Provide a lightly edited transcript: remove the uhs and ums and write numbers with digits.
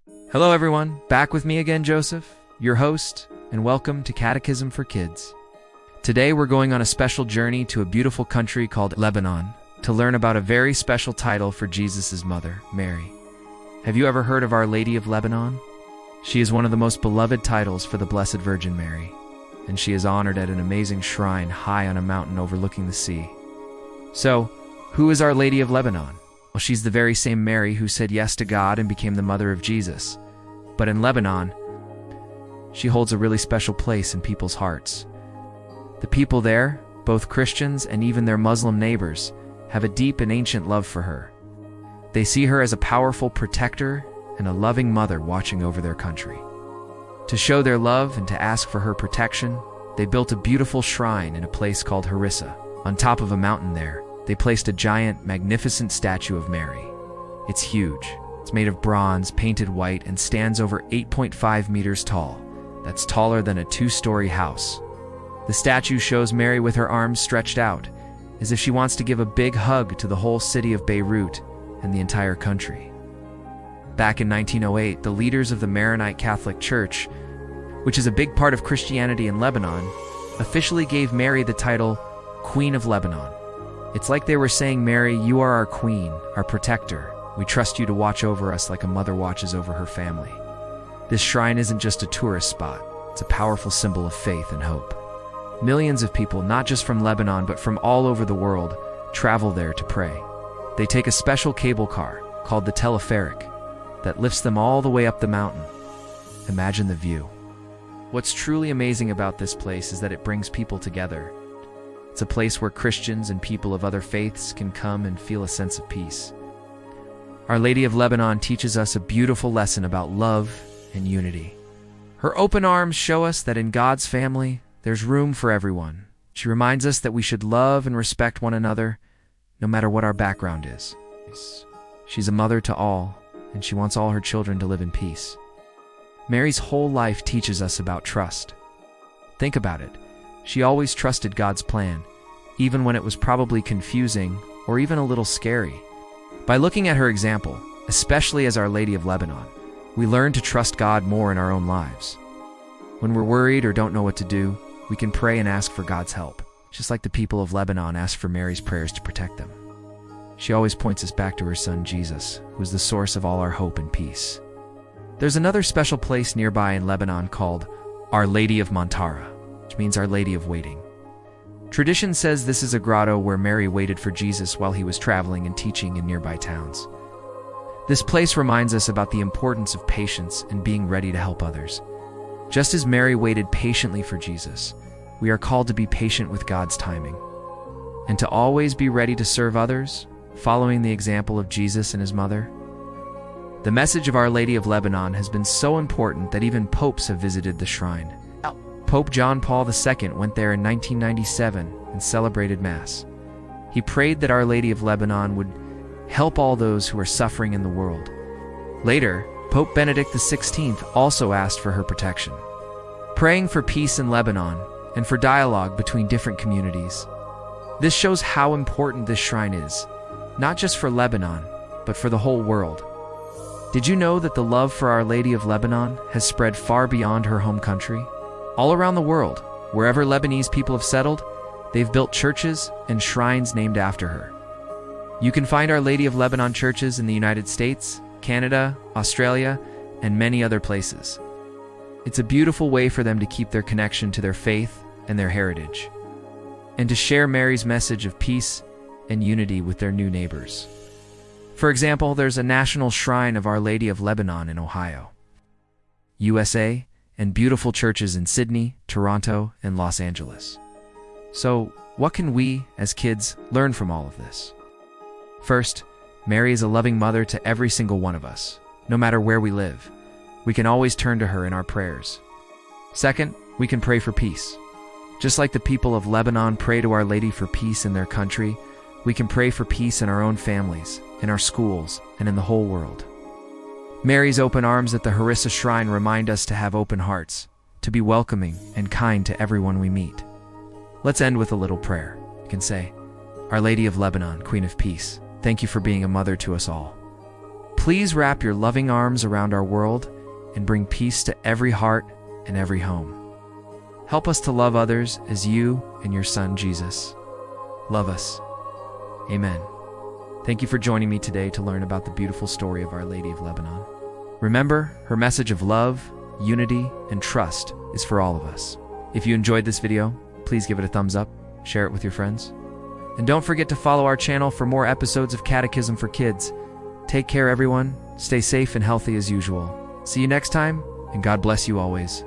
Hello everyone, back with me again, Joseph, your host, and welcome to Catechism for Kids. Today we're going on a special journey to a beautiful country called Lebanon to learn about a very special title for Jesus' mother, Mary. Have you ever heard of Our Lady of Lebanon? She is one of the most beloved titles for the Blessed Virgin Mary, and she is honored at an amazing shrine high on a mountain overlooking the sea. So, who is Our Lady of Lebanon? Well, she's the very same Mary who said yes to God and became the mother of Jesus. But in Lebanon, she holds a really special place in people's hearts. The people there, both Christians and even their Muslim neighbors, have a deep and ancient love for her. They see her as a powerful protector and a loving mother watching over their country. To show their love and to ask for her protection, they built a beautiful shrine in a place called Harissa. On top of a mountain there, they placed a giant, magnificent statue of Mary. It's huge. It's made of bronze, painted white, and stands over 8.5 meters tall. That's taller than a 2-story house. The statue shows Mary with her arms stretched out, as if she wants to give a big hug to the whole city of Beirut and the entire country. Back in 1908, the leaders of the Maronite Catholic Church, which is a big part of Christianity in Lebanon, officially gave Mary the title Queen of Lebanon. It's like they were saying, Mary, you are our queen, our protector. We trust you to watch over us like a mother watches over her family. This shrine isn't just a tourist spot. It's a powerful symbol of faith and hope. Millions of people, not just from Lebanon, but from all over the world, travel there to pray. They take a special cable car, called the teleferic, that lifts them all the way up the mountain. Imagine the view. What's truly amazing about this place is that it brings people together. It's a place where Christians and people of other faiths can come and feel a sense of peace. Our Lady of Lebanon teaches us a beautiful lesson about love and unity. Her open arms show us that in God's family, there's room for everyone. She reminds us that we should love and respect one another, no matter what our background is. She's a mother to all, and she wants all her children to live in peace. Mary's whole life teaches us about trust. Think about it. She always trusted God's plan, even when it was probably confusing or even a little scary. By looking at her example, especially as Our Lady of Lebanon, we learn to trust God more in our own lives. When we're worried or don't know what to do, we can pray and ask for God's help, just like the people of Lebanon asked for Mary's prayers to protect them. She always points us back to her son Jesus, who is the source of all our hope and peace. There's another special place nearby in Lebanon called Our Lady of Montara, which means Our Lady of Waiting. Tradition says this is a grotto where Mary waited for Jesus while he was traveling and teaching in nearby towns. This place reminds us about the importance of patience and being ready to help others. Just as Mary waited patiently for Jesus, we are called to be patient with God's timing, and to always be ready to serve others, following the example of Jesus and his mother. The message of Our Lady of Lebanon has been so important that even popes have visited the shrine. Pope John Paul II went there in 1997 and celebrated Mass. He prayed that Our Lady of Lebanon would help all those who are suffering in the world. Later, Pope Benedict XVI also asked for her protection, praying for peace in Lebanon and for dialogue between different communities. This shows how important this shrine is, not just for Lebanon, but for the whole world. Did you know that the love for Our Lady of Lebanon has spread far beyond her home country? All around the world, wherever Lebanese people have settled, they've built churches and shrines named after her. You can find Our Lady of Lebanon churches in the United States, Canada, Australia, and many other places. It's a beautiful way for them to keep their connection to their faith and their heritage, and to share Mary's message of peace and unity with their new neighbors. For example, there's a national shrine of Our Lady of Lebanon in Ohio, USA, and beautiful churches in Sydney, Toronto, and Los Angeles. So, what can we, as kids, learn from all of this? First, Mary is a loving mother to every single one of us, no matter where we live. We can always turn to her in our prayers. Second, we can pray for peace. Just like the people of Lebanon pray to Our Lady for peace in their country, we can pray for peace in our own families, in our schools, and in the whole world. Mary's open arms at the Harissa Shrine remind us to have open hearts, to be welcoming and kind to everyone we meet. Let's end with a little prayer. You can say, Our Lady of Lebanon, Queen of Peace, thank you for being a mother to us all. Please wrap your loving arms around our world and bring peace to every heart and every home. Help us to love others as you and your Son, Jesus, love us. Amen. Thank you for joining me today to learn about the beautiful story of Our Lady of Lebanon. Remember, her message of love, unity, and trust is for all of us. If you enjoyed this video, please give it a thumbs up, share it with your friends. And don't forget to follow our channel for more episodes of Catechism for Kids. Take care, everyone. Stay safe and healthy as usual. See you next time, and God bless you always.